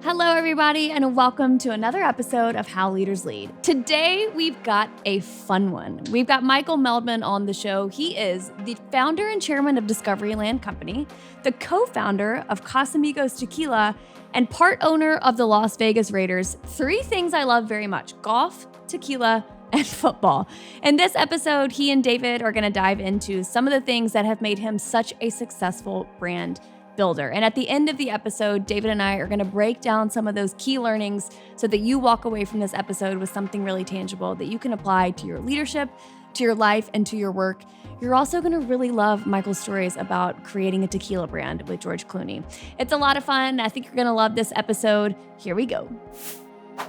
Hello, everybody, and welcome to another episode of How Leaders Lead. Today, we've got a fun one. We've got Michael Meldman on the show. He is the founder and chairman of Discoveryland Company, the co-founder of Casamigos Tequila, and part owner of the Las Vegas Raiders. Three things I love very much: golf, tequila, and football. In this episode, he and David are going to dive into some of the things that have made him such a successful brand builder. And at the end of the episode, David and I are going to break down some of those key learnings so that you walk away from this episode with something really tangible that you can apply to your leadership, to your life, and to your work. You're also going to really love Michael's stories about creating a tequila brand with George Clooney. It's a lot of fun. I think you're going to love this episode. Here we go.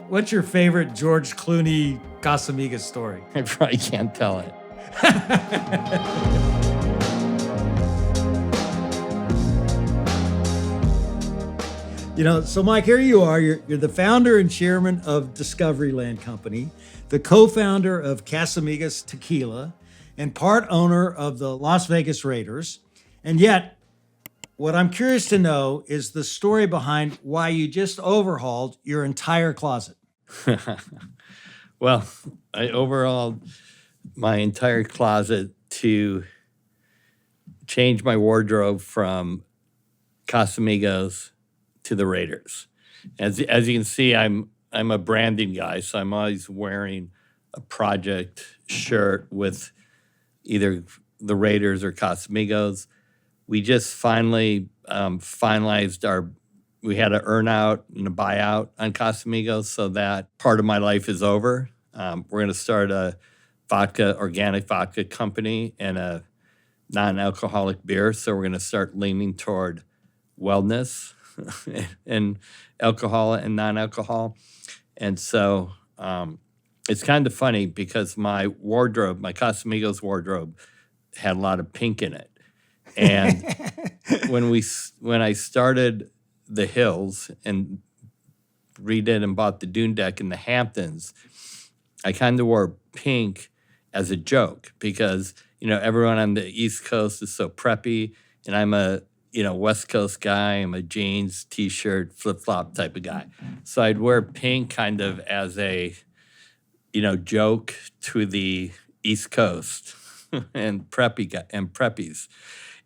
What's your favorite George Clooney Casamigos story? I probably can't tell it. So Mike, here you are. You're the founder and chairman of Discoveryland Company, the co-founder of Casamigos Tequila, and part owner of the Las Vegas Raiders. And yet, what I'm curious to know is the story behind why you just overhauled your entire closet. Well, I overhauled my entire closet to change my wardrobe from Casamigos to the Raiders. As you can see, I'm a branding guy, so I'm always wearing a project shirt with either the Raiders or Casamigos. We just finally finalized we had an earn out and a buyout on Casamigos, so that part of my life is over. We're going to start a organic vodka company and a non-alcoholic beer, so we're going to start leaning toward wellness and alcohol and non-alcohol. And so it's kind of funny because my Casamigos wardrobe had a lot of pink in it. And when I started the Hills and redid and bought the Dune Deck in the Hamptons, I kind of wore pink as a joke because, everyone on the East Coast is so preppy, and I'm a West Coast guy. I'm a jeans, T-shirt, flip-flop type of guy. So I'd wear pink kind of as a, joke to the East Coast and preppies.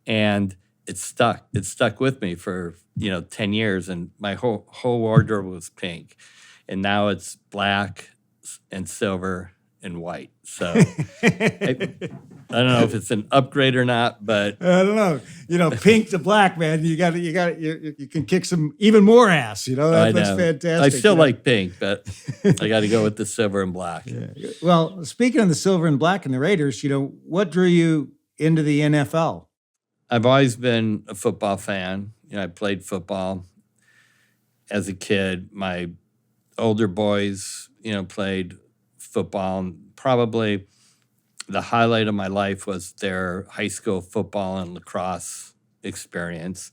And it stuck. It stuck with me for, 10 years. And my whole wardrobe was pink. And now it's black and silver and white. So I don't know if it's an upgrade or not, but I don't know. Pink to black, man. You can kick some even more ass. That's fantastic. I still like pink, but I got to go with the silver and black. Yeah. Well, speaking of the silver and black and the Raiders, what drew you into the NFL? I've always been a football fan. I played football as a kid. My older boys, played football, and probably the highlight of my life was their high school football and lacrosse experience.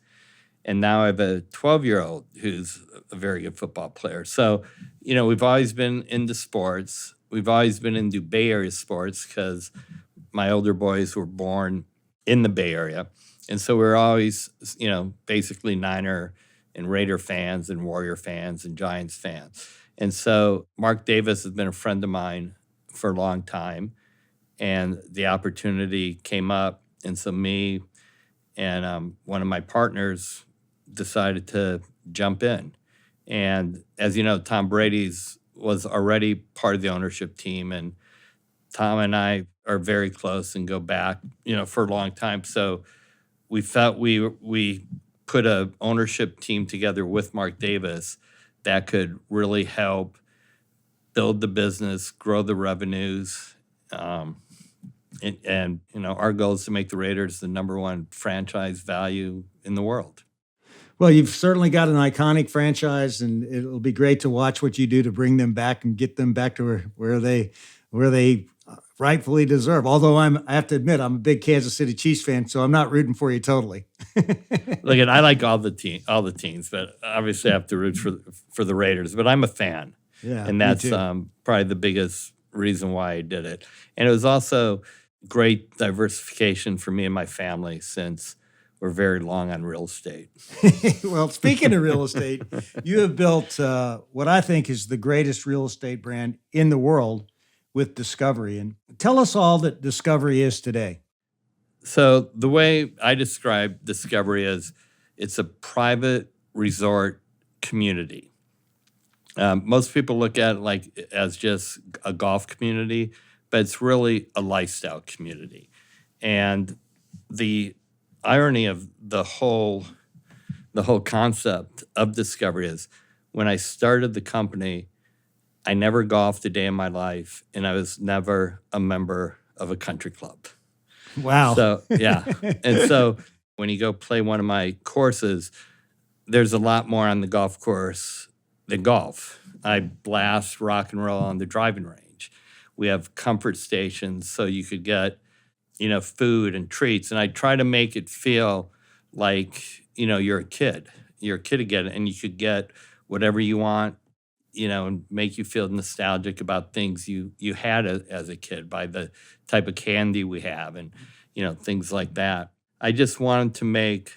And now I have a 12-year-old who's a very good football player. So, we've always been into sports. We've always been into Bay Area sports because my older boys were born in the Bay Area. And so we're always, basically Niner and Raider fans and Warrior fans and Giants fans. And so Mark Davis has been a friend of mine for a long time, and the opportunity came up. And so me and one of my partners decided to jump in. And as you know, Tom Brady's was already part of the ownership team, and Tom and I are very close and go back, for a long time. So we felt we put a ownership team together with Mark Davis that could really help build the business, grow the revenues, and our goal is to make the Raiders the number one franchise value in the world. Well, you've certainly got an iconic franchise, and it'll be great to watch what you do to bring them back and get them back to where they rightfully deserve. Although I have to admit, I'm a big Kansas City Chiefs fan, so I'm not rooting for you totally. Look, I like all the teams, but obviously I have to root for the Raiders. But I'm a fan, and that's probably the biggest reason why I did it. And it was also great diversification for me and my family, since we're very long on real estate. Well, speaking of real estate, you have built what I think is the greatest real estate brand in the world with Discovery. And tell us all that Discovery is today. So the way I describe Discovery is it's a private resort community. Most people look at it like as just a golf community, but it's really a lifestyle community. And the irony of the whole concept of Discovery is when I started the company, I never golfed a day in my life, and I was never a member of a country club. Wow. So, yeah. And so when you go play one of my courses, there's a lot more on the golf course than golf. I blast rock and roll on the driving range. We have comfort stations so you could get, food and treats. And I try to make it feel like, you're a kid. You're a kid again, and you could get whatever you want, and make you feel nostalgic about things you had as a kid by the type of candy we have and, things like that. I just wanted to make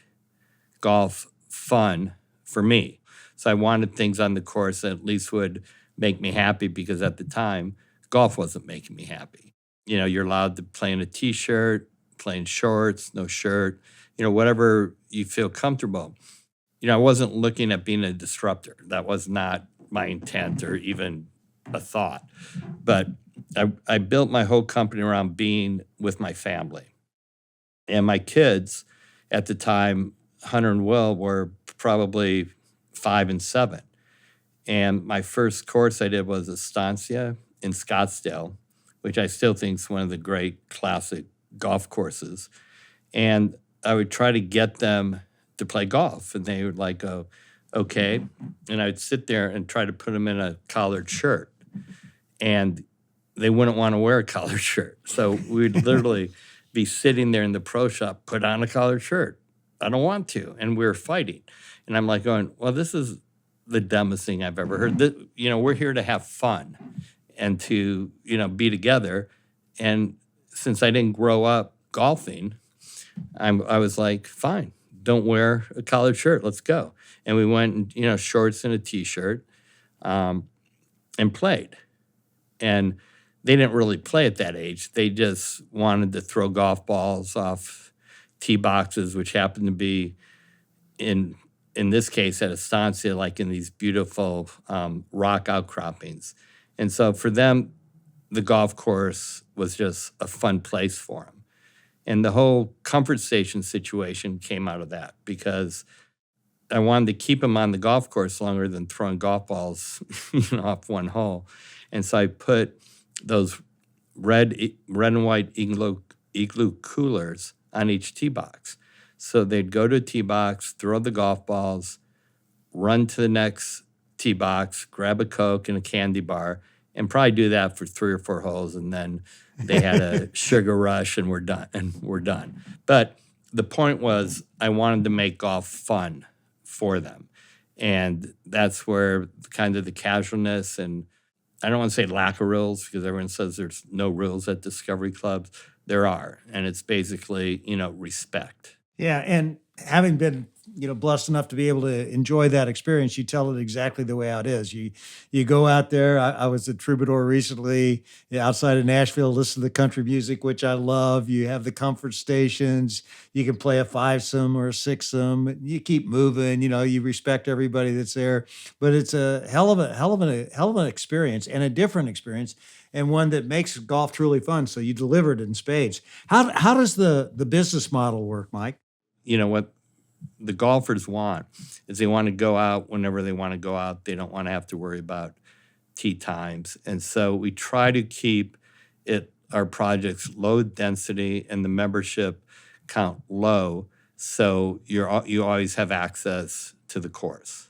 golf fun for me. So I wanted things on the course that at least would make me happy because at the time, golf wasn't making me happy. You're allowed to play in a T-shirt, play in shorts, no shirt, whatever you feel comfortable. I wasn't looking at being a disruptor. That was not my intent or even a thought. But I built my whole company around being with my family. And my kids at the time, Hunter and Will, were probably 5 and 7. And my first course I did was Estancia in Scottsdale, which I still think is one of the great classic golf courses. And I would try to get them to play golf. And they would go, okay. And I'd sit there and try to put them in a collared shirt. And they wouldn't want to wear a collared shirt. So we'd literally be sitting there in the pro shop, put on a collared shirt. I don't want to. And we were fighting. And I'm going, well, this is the dumbest thing I've ever heard. We're here to have fun and to, be together. And since I didn't grow up golfing, I was like, fine, don't wear a collared shirt. Let's go. And we went in, shorts and a T-shirt and played. And they didn't really play at that age. They just wanted to throw golf balls off tee boxes, which happened to be in this case at Estancia, like in these beautiful rock outcroppings. And so for them, the golf course was just a fun place for them. And the whole comfort station situation came out of that because I wanted to keep them on the golf course longer than throwing golf balls off one hole. And so I put those red and white igloo coolers on each tee box. So they'd go to a tee box, throw the golf balls, run to the next tee box, grab a Coke and a candy bar, and probably do that for 3 or 4 holes. And then they had a sugar rush and we're done. But the point was I wanted to make golf fun for them. And that's where kind of the casualness and I don't want to say lack of rules because everyone says there's no rules at Discovery Clubs. There are. And it's basically, respect. Yeah. And having been, blessed enough to be able to enjoy that experience, you tell it exactly the way how it is. You go out there. I was at Troubadour recently outside of Nashville, listen to the country music, which I love. You have the comfort stations. You can play a 5-some or a 6-some. You keep moving, you respect everybody that's there, but it's a hell of an experience and a different experience and one that makes golf truly fun. So you delivered in spades. How does the business model work, Mike? What the golfers want is they want to go out whenever they want to go out. They don't want to have to worry about tee times. And so we try to keep our projects low density and the membership count low so you always have access to the course.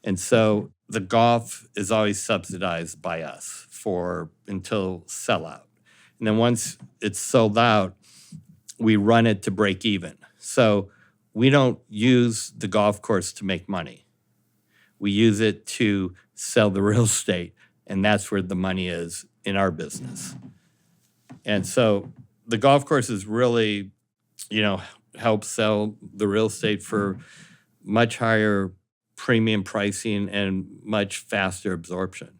And so the golf is always subsidized by us until sellout. And then once it's sold out, we run it to break even. So we don't use the golf course to make money. We use it to sell the real estate, and that's where the money is in our business. And so the golf course is really, help sell the real estate for much higher premium pricing and much faster absorption.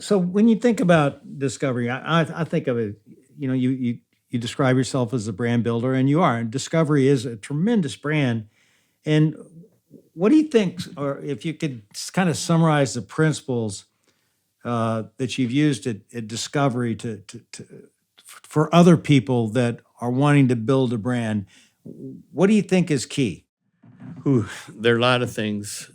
So when you think about discovery, I think of it, you describe yourself as a brand builder, and you are. And Discovery is a tremendous brand. And what do you think, or if you could kind of summarize the principles that you've used at Discovery for other people that are wanting to build a brand, what do you think is key? Ooh, there are a lot of things,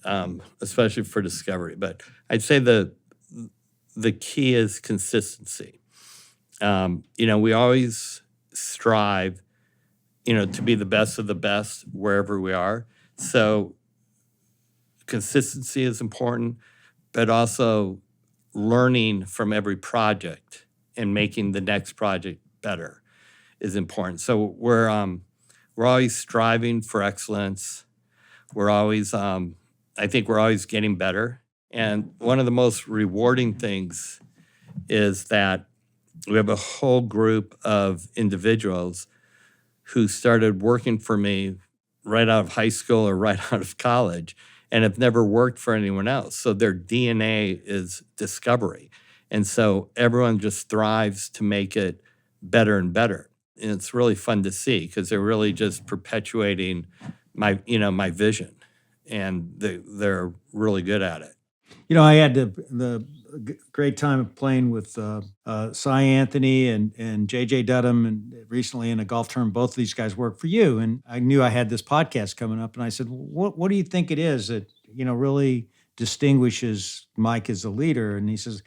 especially for Discovery, but I'd say the key is consistency. We always strive, to be the best of the best wherever we are. So consistency is important, but also learning from every project and making the next project better is important. So we're always striving for excellence. We're always, I think we're always getting better. And one of the most rewarding things is that we have a whole group of individuals who started working for me right out of high school or right out of college and have never worked for anyone else. So their DNA is discovery. And so everyone just thrives to make it better and better. And it's really fun to see because they're really just perpetuating my vision, and they're really good at it. I had the great time of playing with Cy Anthony and JJ Dudham, and recently in a golf tournament. Both of these guys work for you, and I knew I had this podcast coming up, and I said, "What do you think it is that really distinguishes Mike as a leader?" And he says,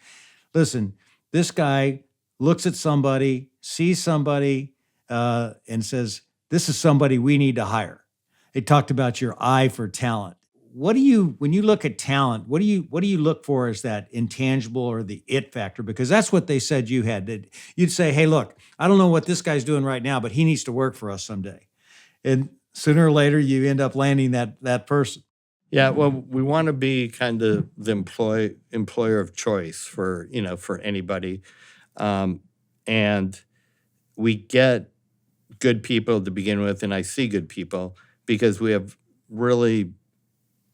"Listen, this guy looks at somebody, sees somebody, and says, 'This is somebody we need to hire.'" They talked about your eye for talent. When you look at talent, what do you look for as that intangible or the it factor? Because that's what they said you had. That you'd say, "Hey, look, I don't know what this guy's doing right now, but he needs to work for us someday." And sooner or later, you end up landing that person. Yeah, well, we want to be kind of the employer of choice for anybody, and we get good people to begin with, and I see good people because we have really,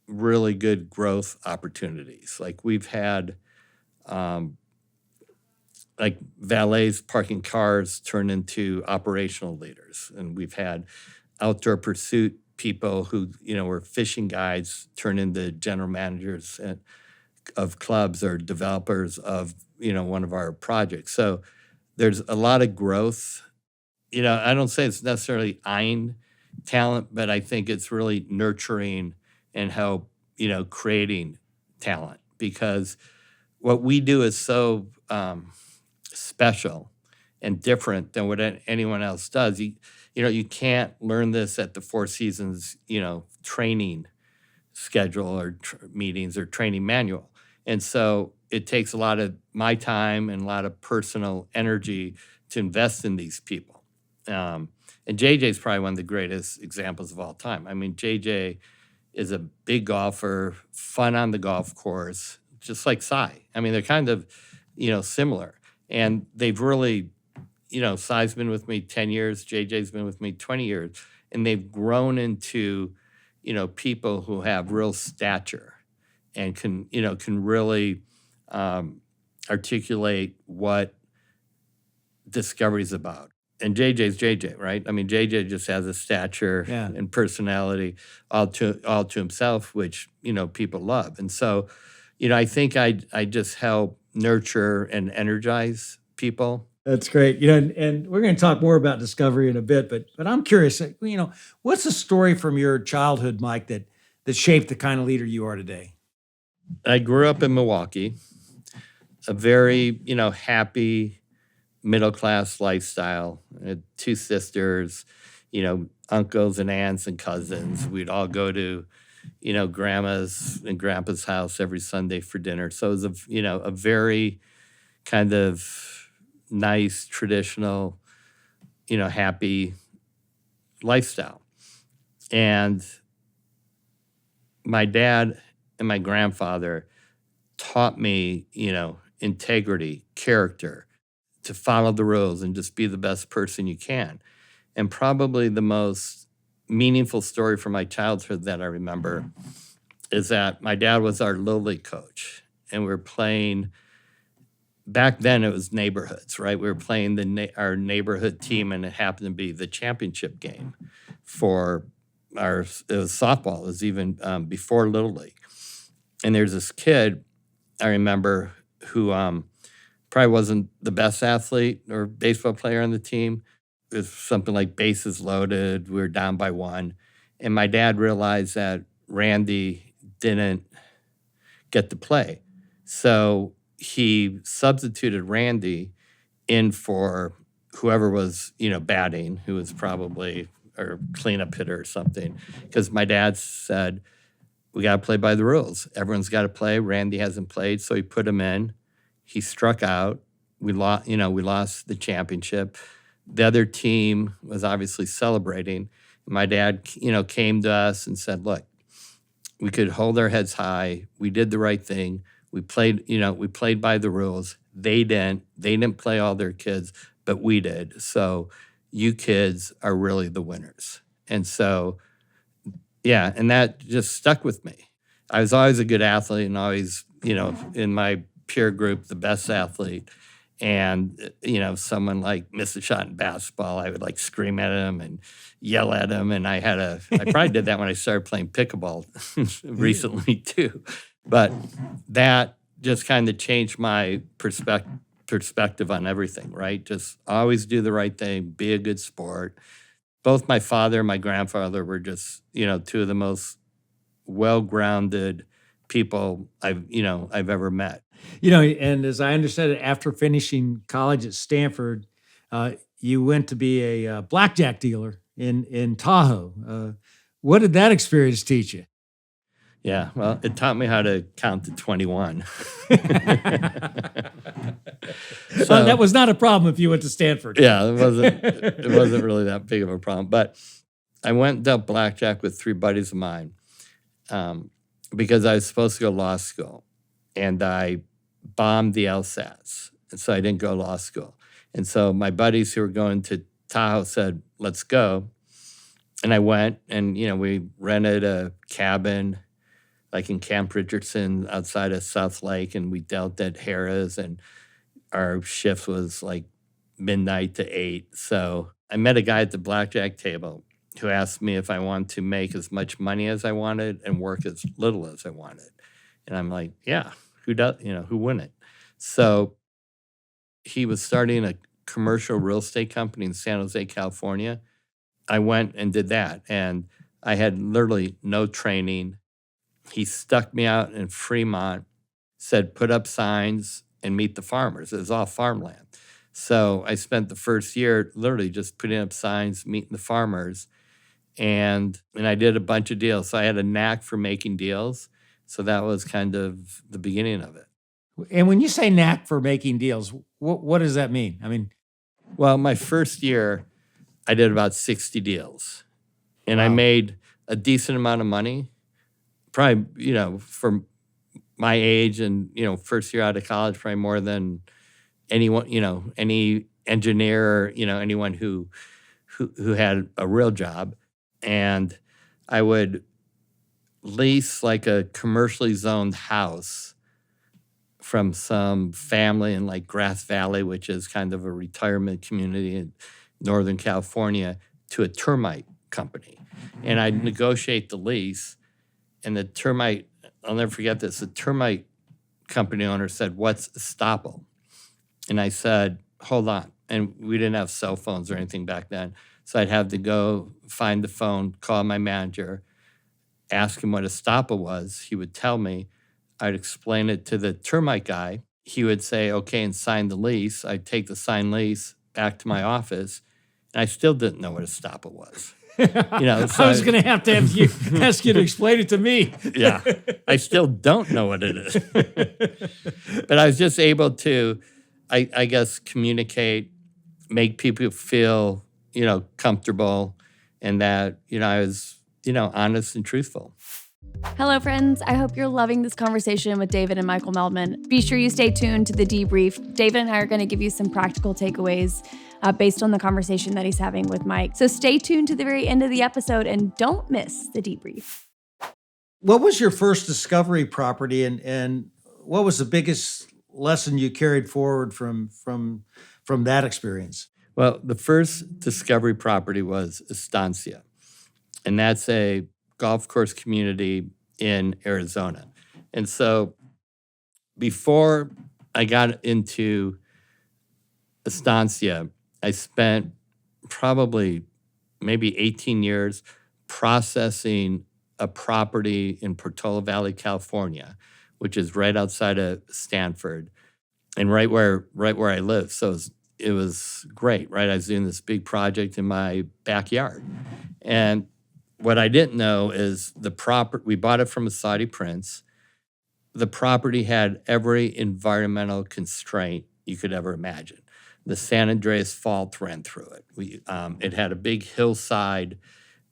really good growth opportunities. Like we've had, like valets parking cars turn into operational leaders, and we've had outdoor pursuit people who were fishing guides turn into general managers of clubs or developers of one of our projects. So there's a lot of growth. I don't say it's necessarily eyeing talent, but I think it's really nurturing and help creating talent, because what we do is so special and different than what anyone else does. You can't learn this at the Four Seasons, training schedule or meetings or training manual. And so it takes a lot of my time and a lot of personal energy to invest in these people. And JJ is probably one of the greatest examples of all time. I mean, JJ is a big golfer, fun on the golf course, just like Cy. I mean, they're kind of, similar. And they've really, Cy's been with me 10 years, JJ's been with me 20 years, and they've grown into, people who have real stature and can really articulate what Discovery's about. And JJ's JJ, right? I mean, JJ just has a stature and personality all to himself, which, people love. And so, I think I just help nurture and energize people. That's great. And we're going to talk more about Discovery in a bit, but I'm curious, what's the story from your childhood, Mike, that shaped the kind of leader you are today? I grew up in Milwaukee, a very, happy middle-class lifestyle. I had two sisters, uncles and aunts and cousins. We'd all go to, grandma's and grandpa's house every Sunday for dinner. So it was a very kind of nice, traditional, happy lifestyle. And my dad and my grandfather taught me, integrity, character, to follow the rules and just be the best person you can. And probably the most meaningful story from my childhood that I remember is that my dad was our Little League coach, and we were playing. Back then, it was neighborhoods, right? We were playing our neighborhood team, and it happened to be the championship game for it was softball. It was even before Little League. And there's this kid I remember who probably wasn't the best athlete or baseball player on the team. It was something like bases loaded. We were down by 1. And my dad realized that Randy didn't get to play. So he substituted Randy in for whoever was, batting, who was probably or cleanup hitter or something. Because my dad said, we got to play by the rules. Everyone's got to play. Randy hasn't played, so he put him in. He struck out. We lost the championship. The other team was obviously celebrating. My dad, came to us and said, look, we could hold our heads high. We did the right thing. We played by the rules. They didn't play all their kids, but we did. So you kids are really the winners. And so, yeah, and that just stuck with me. I was always a good athlete and always, in my peer group, the best athlete. And, someone like missed a shot in basketball, I would like scream at him and yell at him. And I probably did that when I started playing pickleball recently too. But that just kind of changed my perspective on everything, right? Just always do the right thing, be a good sport. Both my father and my grandfather were just, two of the most well-grounded people I've ever met. And as I understand it, after finishing college at Stanford, you went to be a blackjack dealer in Tahoe. What did that experience teach you? Yeah, well, it taught me how to count to 21. So that was not a problem if you went to Stanford. Yeah, it wasn't really that big of a problem. But I went and dealt blackjack with 3 buddies of mine because I was supposed to go to law school, and I bombed the LSATs, and so I didn't go to law school. And so my buddies who were going to Tahoe said, let's go. And I went, and, we rented a cabin like in Camp Richardson outside of South Lake, and we dealt at Harrah's, and our shift was like midnight to 8. So I met a guy at the blackjack table who asked me if I wanted to make as much money as I wanted and work as little as I wanted. And I'm like, yeah, who wouldn't? So he was starting a commercial real estate company in San Jose, California. I went and did that, and I had literally no training. He stuck me out in Fremont, said, put up signs and meet the farmers. It was all farmland. So I spent the first year literally just putting up signs, meeting the farmers, and I did a bunch of deals. So I had a knack for making deals. So that was kind of the beginning of it. And when you say knack for making deals, what does that mean? I mean, well, my first year, I did about 60 deals, and I made a decent amount of money. Probably, for my age and, first year out of college, probably more than anyone, any engineer or, anyone who had a real job. And I would lease like a commercially zoned house from some family in like Grass Valley, which is kind of a retirement community in Northern California, to a termite company. And I'd negotiate the lease. And the termite, I'll never forget this, the termite company owner said, what's estoppel? And I said, hold on. And we didn't have cell phones or anything back then. So I'd have to go find the phone, call my manager, ask him what estoppel was. He would tell me. I'd explain it to the termite guy. He would say, okay, and sign the lease. I'd take the signed lease back to my office, and I still didn't know what estoppel was. So I was going to have you ask you to explain it to me. Yeah, I still don't know what it is. But I was just able to, I guess, communicate, make people feel, comfortable, and that, I was, honest and truthful. Hello, friends. I hope you're loving this conversation with David and Michael Meldman. Be sure you stay tuned to the debrief. David and I are going to give you some practical takeaways based on the conversation that he's having with Mike. So stay tuned to the very end of the episode and don't miss the debrief. What was your first discovery property, and what was the biggest lesson you carried forward from that experience? Well, the first discovery property was Estancia, and that's a golf course community in Arizona. And so before I got into Estancia, I spent probably maybe 18 years processing a property in Portola Valley, California, which is right outside of Stanford and right where I live. So it was great, right? I was doing this big project in my backyard. And what I didn't know is we bought it from a Saudi prince. The property had every environmental constraint you could ever imagine. The San Andreas Fault ran through it. It had a big hillside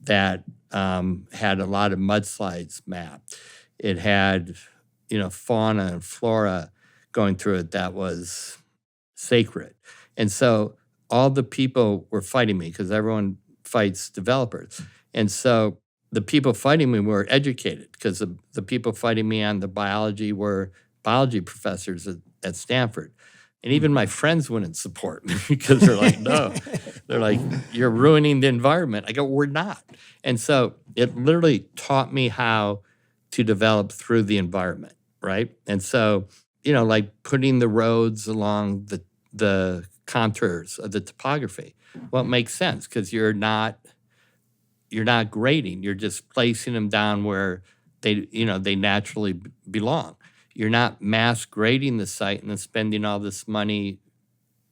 that had a lot of mudslides mapped. It had, fauna and flora going through it that was sacred. And so all the people were fighting me because everyone fights developers. And so the people fighting me were educated because the people fighting me on the biology were biology professors at Stanford. And even my friends wouldn't support me because they're like, no. They're like, you're ruining the environment. I go, we're not. And so it literally taught me how to develop through the environment, right? And so, like putting the roads along the contours of the topography. Well, it makes sense because you're not grading. You're just placing them down where they naturally belong. You're not mass grading the site and then spending all this money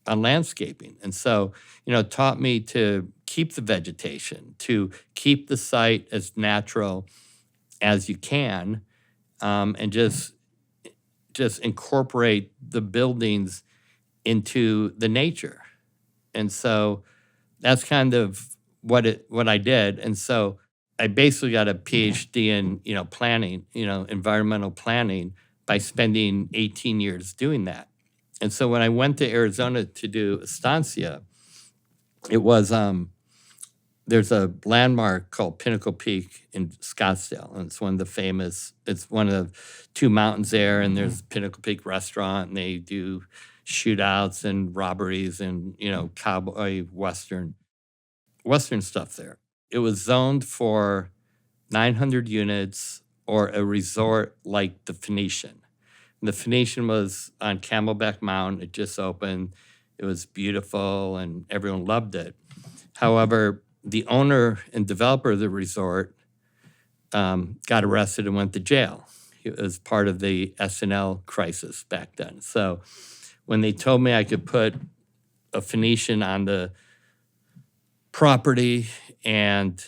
on landscaping. And so, it taught me to keep the vegetation, to keep the site as natural as you can, and just incorporate the buildings into the nature. And so that's kind of what I did. And so I basically got a PhD in, planning, environmental planning by spending 18 years doing that. And so when I went to Arizona to do Estancia, it was, there's a landmark called Pinnacle Peak in Scottsdale. And it's one of 2 mountains there. And there's Pinnacle Peak restaurant, and they do shootouts and robberies and, cowboy Western stuff there. It was zoned for 900 units or a resort like the Phoenician. And the Phoenician was on Camelback Mountain. It just opened. It was beautiful and everyone loved it. However, the owner and developer of the resort got arrested and went to jail. It was part of the S&L crisis back then. So when they told me I could put a Phoenician on the property and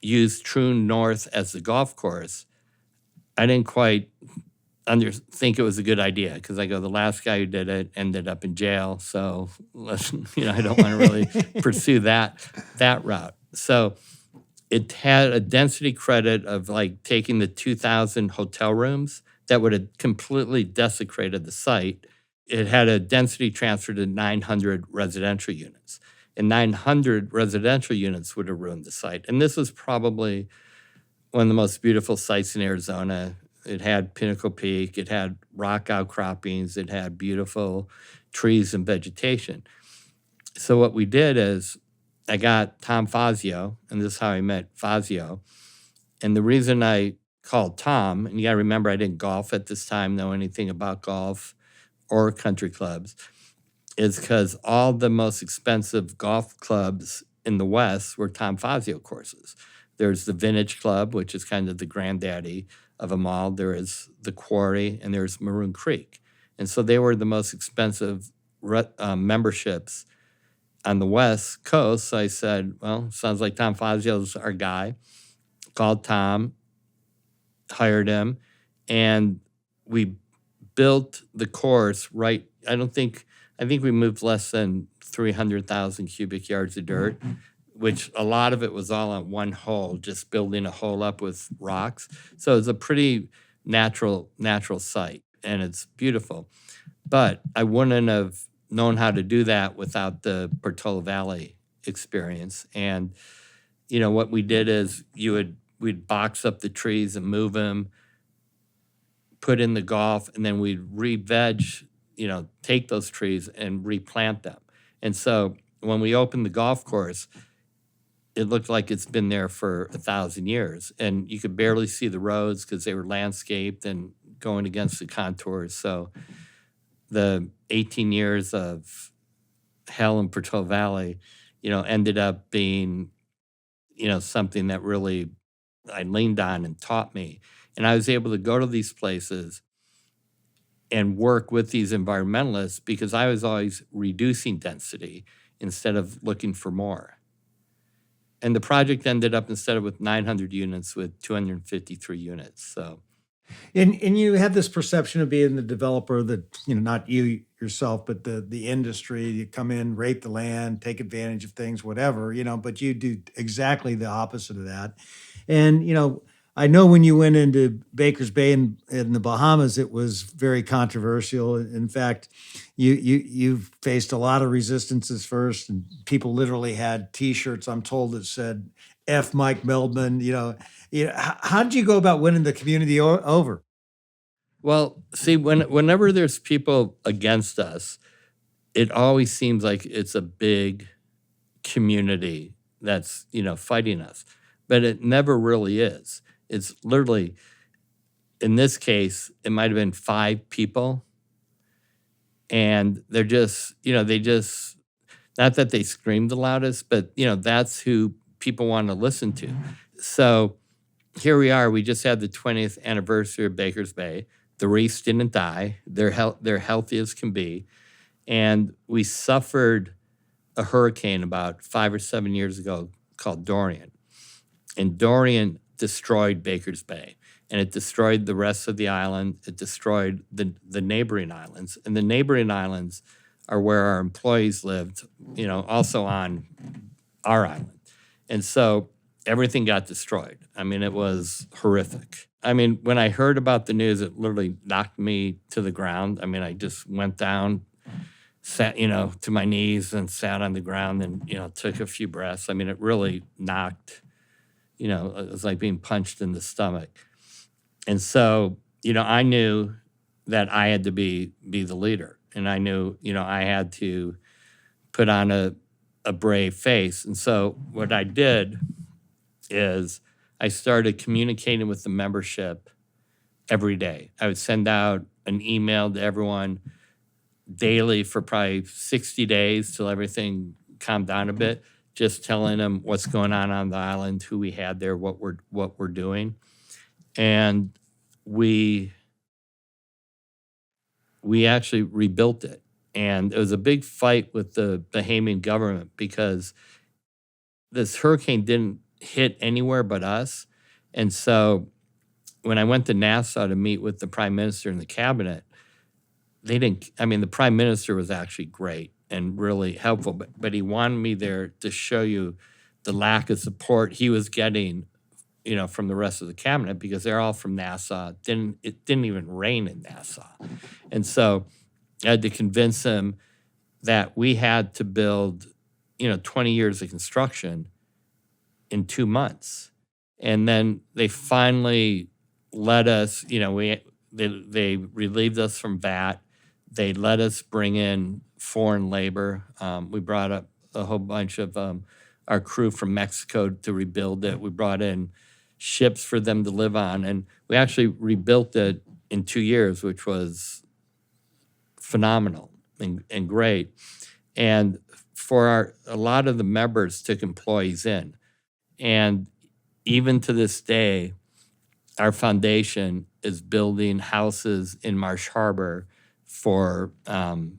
use True North as the golf course, I didn't quite think it was a good idea because I go, the last guy who did it ended up in jail. So I don't want to really pursue that route. So it had a density credit of like taking the 2,000 hotel rooms that would have completely desecrated the site. It had a density transfer to 900 residential units. And 900 residential units would have ruined the site. And this was probably one of the most beautiful sites in Arizona. It had Pinnacle Peak. It had rock outcroppings. It had beautiful trees and vegetation. So what we did is I got Tom Fazio, and this is how I met Fazio. And the reason I called Tom, and you got to remember I didn't golf at this time, know anything about golf or country clubs, is because all the most expensive golf clubs in the West were Tom Fazio courses. There's the Vintage Club, which is kind of the granddaddy of them all. There is the Quarry, and there's Maroon Creek. And so they were the most expensive memberships on the West Coast. So I said, well, sounds like Tom Fazio's our guy. Called Tom, hired him, and we built the course right. I think we moved less than 300,000 cubic yards of dirt, which a lot of it was all on one hole, just building a hole up with rocks. So it's a pretty natural site, and it's beautiful. But I wouldn't have known how to do that without the Portola Valley experience. And, what we did is we'd box up the trees and move them, put in the golf, and then we'd re-veg, take those trees and replant them. And so when we opened the golf course, it looked like it's been there for 1,000 years. And you could barely see the roads because they were landscaped and going against the contours. So the 18 years of hell in Portola Valley, ended up being, something that really I leaned on and taught me. And I was able to go to these places and work with these environmentalists because I was always reducing density instead of looking for more. And the project ended up, instead of with 900 units, with 253 units. So, And you had this perception of being the developer that, not you yourself, but the industry. You come in, rape the land, take advantage of things, whatever, but you do exactly the opposite of that. And, I know when you went into Baker's Bay in the Bahamas, it was very controversial. In fact, you faced a lot of resistances first, and people literally had T-shirts, I'm told, that said "F Mike Meldman." How did you go about winning the community over? well, see, whenever there's people against us, it always seems like it's a big community that's, fighting us. But it never really is. It's literally, in this case, it might have been 5 people. And they're just, not that they scream the loudest, but, that's who people want to listen to. So here we are. We just had the 20th anniversary of Baker's Bay. The reefs didn't die. They're healthy as can be. And we suffered a hurricane about 5 or 7 years ago called Dorian. And Dorian destroyed Baker's Bay. And it destroyed the rest of the island. It destroyed the neighboring islands. And the neighboring islands are where our employees lived, also on our island. And so everything got destroyed. I mean, it was horrific. I mean, when I heard about the news, it literally knocked me to the ground. I mean, I just went down, sat, to my knees and sat on the ground and, took a few breaths. I mean, it really knocked, it was like being punched in the stomach. And so, I knew that I had to be the leader. And I knew, I had to put on a brave face. And so what I did is I started communicating with the membership every day. I would send out an email to everyone daily for probably 60 days till everything calmed down a bit, just telling them what's going on the island, who we had there, what we're doing. And we actually rebuilt it. And it was a big fight with the Bahamian government because this hurricane didn't hit anywhere but us. And so when I went to Nassau to meet with the prime minister and the cabinet, the prime minister was actually great and really helpful, but he wanted me there to show you the lack of support he was getting, from the rest of the cabinet because they're all from Nassau. It didn't even rain in Nassau. And so I had to convince him that we had to build, 20 years of construction in 2 months. And then they finally let us, they relieved us from VAT. They let us bring in foreign labor. We brought up a whole bunch of our crew from Mexico to rebuild it. We brought in ships for them to live on. And we actually rebuilt it in 2 years, which was phenomenal and great. And for a lot of the members took employees in. And even to this day, our foundation is building houses in Marsh Harbor for, who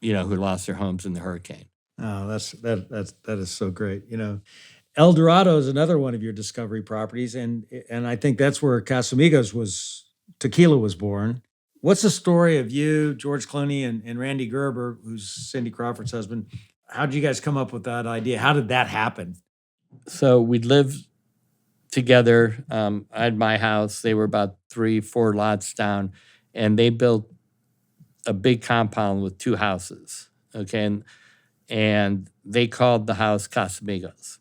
lost their homes in the hurricane. Oh, that is so great. El Dorado is another one of your discovery properties, and I think that's where Casamigos Tequila was born. What's the story of you, George Clooney, and Randy Gerber, who's Cindy Crawford's husband? How did you guys come up with that idea? How did that happen? So we lived together. I had my house. They were about 3-4 lots down, and they built a big compound with 2 houses, okay? And they called the house Casamigos.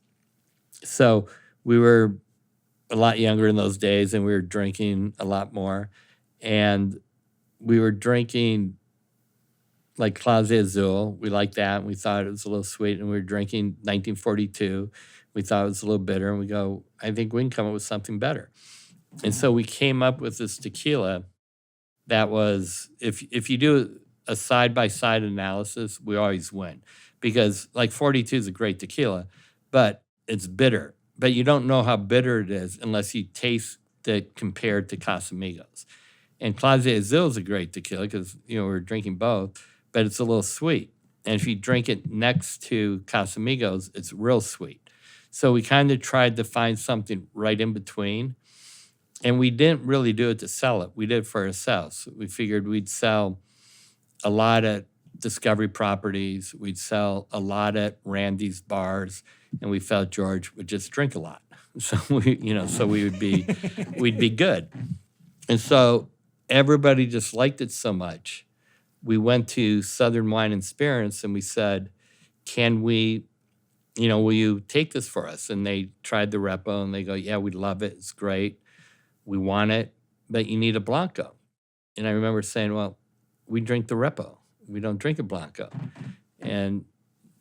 So we were a lot younger in those days, and we were drinking a lot more. And we were drinking like Clase Azul. We liked that, and we thought it was a little sweet. And we were drinking 1942. We thought it was a little bitter, and we go, I think we can come up with something better. And so we came up with this tequila that was, if you do a side-by-side analysis, we always win. Because like 42 is a great tequila, but it's bitter. But you don't know how bitter it is unless you taste it compared to Casamigos. And Clase Azul is a great tequila because, we're drinking both, but it's a little sweet. And if you drink it next to Casamigos, it's real sweet. So we kind of tried to find something right in between. And we didn't really do it to sell it. We did it for ourselves. We figured we'd sell a lot at Discovery Properties. We'd sell a lot at Randy's bars. And we felt George would just drink a lot. So we would be, we'd be good. And so everybody just liked it so much. We went to Southern Wine and Spirits and we said, can we, will you take this for us? And they tried the repo and they go, yeah, we love it. It's great. We want it, but you need a Blanco. And I remember saying, well, we drink the repo. We don't drink a Blanco. And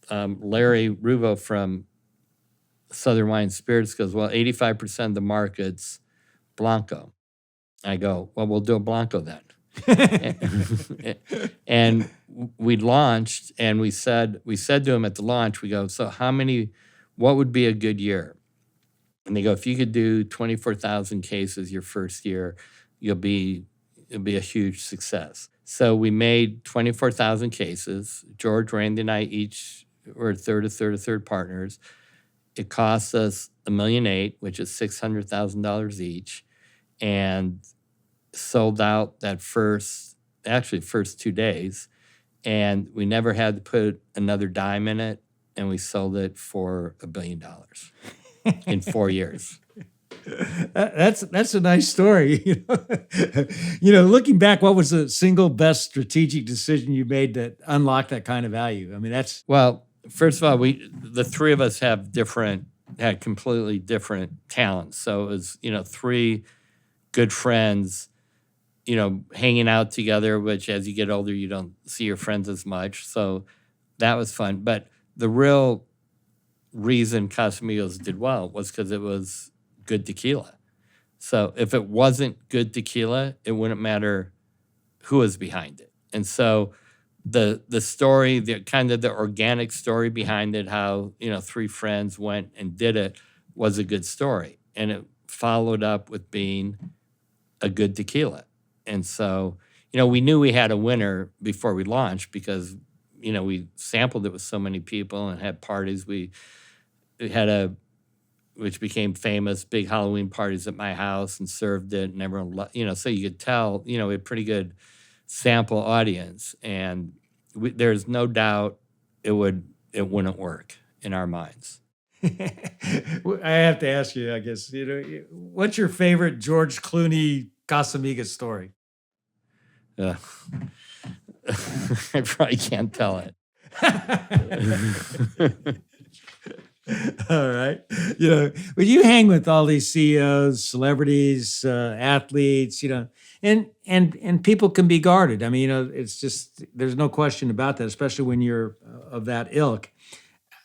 Larry Ruvo from Southern Wine and Spirits goes, well, 85% of the market's Blanco. I go, well, we'll do a Blanco then. And we launched, and we said to him at the launch, we go, so what would be a good year? And they go, if you could do 24,000 cases your first year, it'll be a huge success. So we made 24,000 cases. George, Randy, and I each were a third partners. It cost us $1.8 million, which is $600,000 each, and sold out that first 2 days. And we never had to put another dime in it, and we sold it for $1 billion in 4 years. That's a nice story. Looking back, what was the single best strategic decision you made that unlocked that kind of value? I mean, that's... Well, first of all, the three of us had completely different talents. So it was, 3 good friends, hanging out together, which as you get older, you don't see your friends as much. So that was fun. But the real reason Casamigos did well was because it was good tequila. So if it wasn't good tequila, it wouldn't matter who was behind it. And so the story, the organic story behind it, how, 3 friends went and did it, was a good story. And it followed up with being a good tequila. And so, we knew we had a winner before we launched because, we sampled it with so many people and had parties. We had which became famous, big Halloween parties at my house and served it, and everyone, so you could tell, we had a pretty good sample audience, and there's no doubt it wouldn't work in our minds. I have to ask you, I guess, what's your favorite George Clooney Casamigos story? I probably can't tell it. All right. When you hang with all these CEOs, celebrities, athletes, and people can be guarded. I mean, it's just, there's no question about that, especially when you're of that ilk.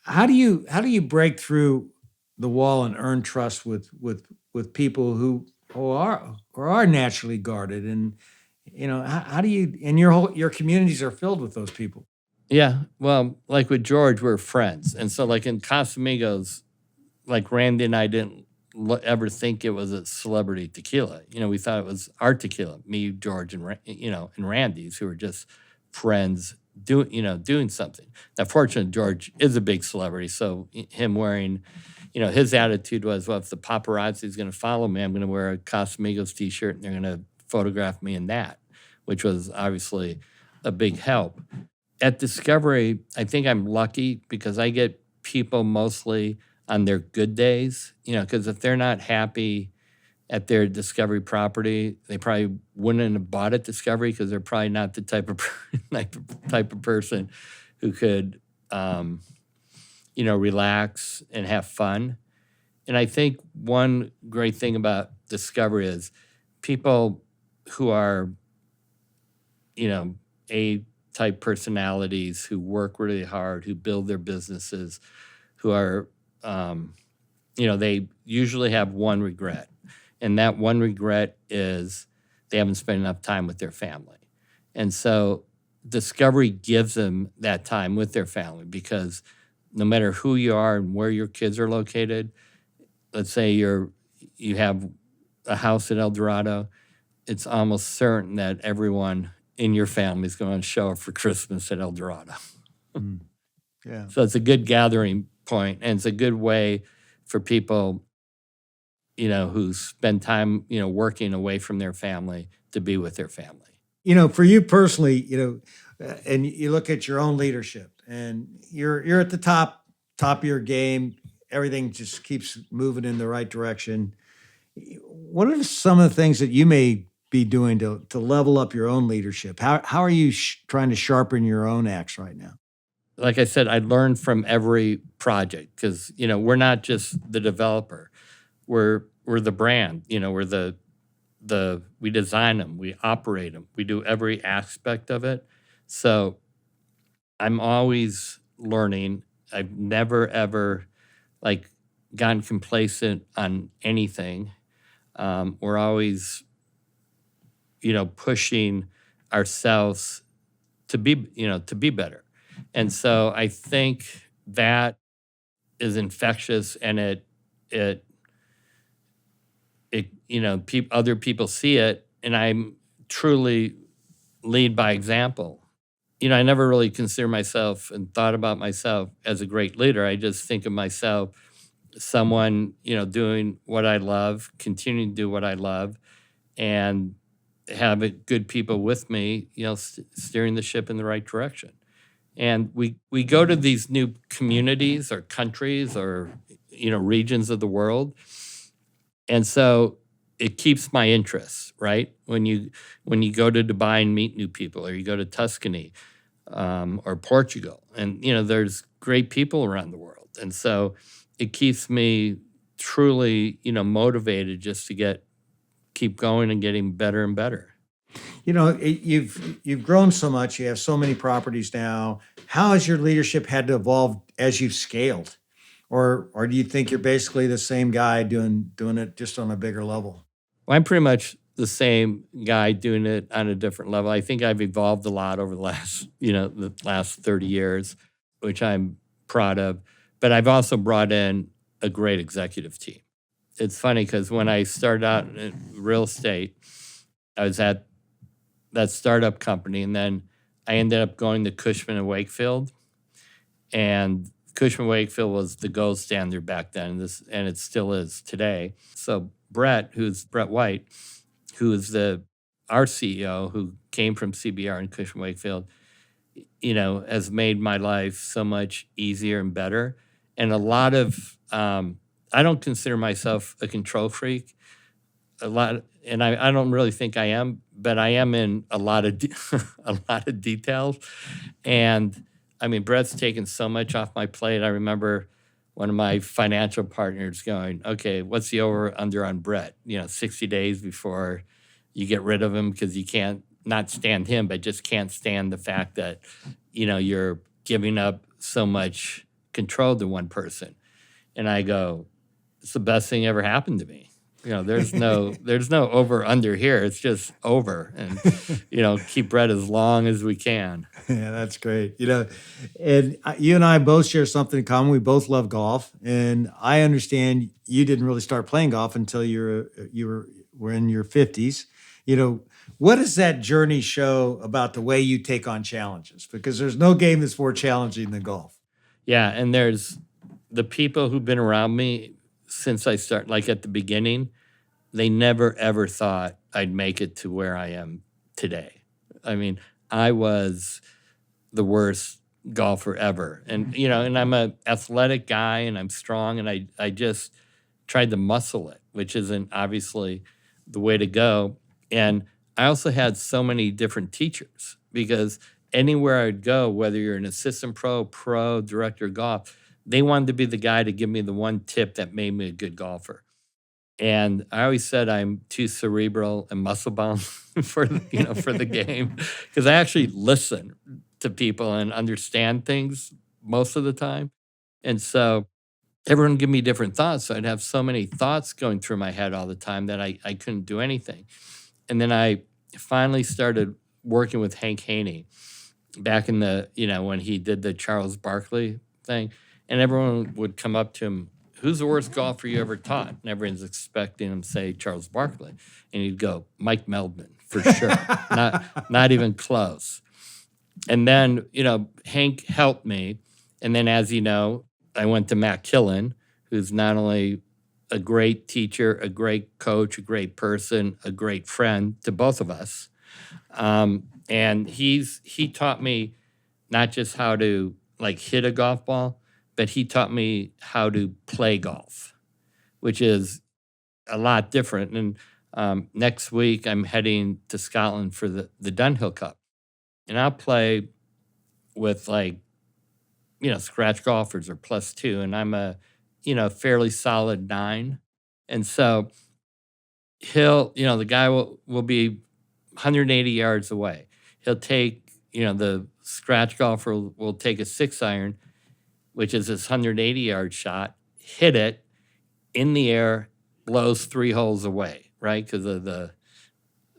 How do you break through the wall and earn trust with people who are naturally guarded? And, how do you, and your communities are filled with those people. Yeah, well, like with George, we're friends. And so like in Casamigos, like Randy and I didn't ever think it was a celebrity tequila. We thought it was our tequila, me, George, and Randy's, who were just friends doing something. Now, fortunately, George is a big celebrity, so him wearing, his attitude was, well, if the paparazzi is going to follow me, I'm going to wear a Casamigos t-shirt and they're going to photograph me in that, which was obviously a big help. At Discovery, I think I'm lucky because I get people mostly on their good days, because if they're not happy at their Discovery property. They probably wouldn't have bought at Discovery because they're probably not the type of person who could, relax and have fun. And I think one great thing about Discovery is people who are, A-type personalities who work really hard, who build their businesses, who are, they usually have one regret. And that one regret is they haven't spent enough time with their family. And so Discovery gives them that time with their family because no matter who you are and where your kids are located, let's say you have a house at El Dorado, it's almost certain that everyone in your family is going to show up for Christmas at El Dorado. Yeah. So it's a good gathering point, and it's a good way for people, who spend time, working away from their family to be with their family. For you personally, and you look at your own leadership, and you're at the top of your game. Everything just keeps moving in the right direction. What are some of the things that you may be doing to level up your own leadership? How are you trying to sharpen your own axe right now? Like I said, I learned from every project because, we're not just the developer. We're the brand. We're we design them, we operate them, we do every aspect of it. So I'm always learning. I've never, ever gotten complacent on anything. We're always, pushing ourselves to be better. And so I think that is infectious, and other people see it, and I'm truly lead by example. I never really consider myself and thought about myself as a great leader. I just think of myself someone, doing what I love, continuing to do what I love, and have good people with me, steering the ship in the right direction. And we go to these new communities or countries or, regions of the world. And so it keeps my interest, right? When you go to Dubai and meet new people, or you go to Tuscany or Portugal, and, there's great people around the world. And so it keeps me truly, motivated just to keep going and getting better and better. You've grown so much. You have so many properties now. How has your leadership had to evolve as you've scaled, or do you think you're basically the same guy doing it just on a bigger level? Well, I'm pretty much the same guy doing it on a different level. I think I've evolved a lot over the last 30 years, which I'm proud of. But I've also brought in a great executive team. It's funny because when I started out in real estate, I was at that startup company, and then I ended up going to Cushman & Wakefield. And Cushman & Wakefield was the gold standard back then, and it still is today. So Brett White, who is our CEO, who came from CBR and Cushman & Wakefield, has made my life so much easier and better. And a lot of, I don't consider myself a control freak. And I don't really think I am, but I am in a lot of details. And I mean, Brett's taken so much off my plate. I remember one of my financial partners going, "Okay, what's the over under on Brett? 60 days before you get rid of him because you can't not stand him, but just can't stand the fact that you're giving up so much control to one person." And I go, "It's the best thing ever happened to me. There's no over under here. It's just over, and keep Brett as long as we can." Yeah, that's great. And you and I both share something in common. We both love golf, and I understand you didn't really start playing golf until you were in your 50s. What does that journey show about the way you take on challenges? Because there's no game that's more challenging than golf. Yeah, and there's the people who've been around me since I started, like at the beginning, they never, ever thought I'd make it to where I am today. I mean, I was the worst golfer ever. And, and I'm an athletic guy, and I'm strong, and I just tried to muscle it which isn't obviously the way to go. And I also had so many different teachers because anywhere I'd go, whether you're an assistant pro, director of golf, they wanted to be the guy to give me the one tip that made me a good golfer. And I always said I'm too cerebral and muscle bound for the game because I actually listen to people and understand things most of the time. And so everyone would give me different thoughts. So I'd have so many thoughts going through my head all the time that I couldn't do anything. And then I finally started working with Hank Haney back in the, when he did the Charles Barkley thing. And everyone would come up to him, who's the worst golfer you ever taught? And everyone's expecting him to say Charles Barkley. And he'd go, Mike Meldman, for sure. not even close. And then, Hank helped me. And then, as you know, I went to Matt Killen, who's not only a great teacher, a great coach, a great person, a great friend to both of us. And he taught me not just how to hit a golf ball, but he taught me how to play golf, which is a lot different. And next week I'm heading to Scotland for the Dunhill Cup. And I'll play with scratch golfers or +2. And I'm a, fairly solid 9. And so the guy will be 180 yards away. He'll take, the scratch golfer will take a 6-iron, which is his 180-yard shot, hit it in the air, blows 3 holes away, right? Because of the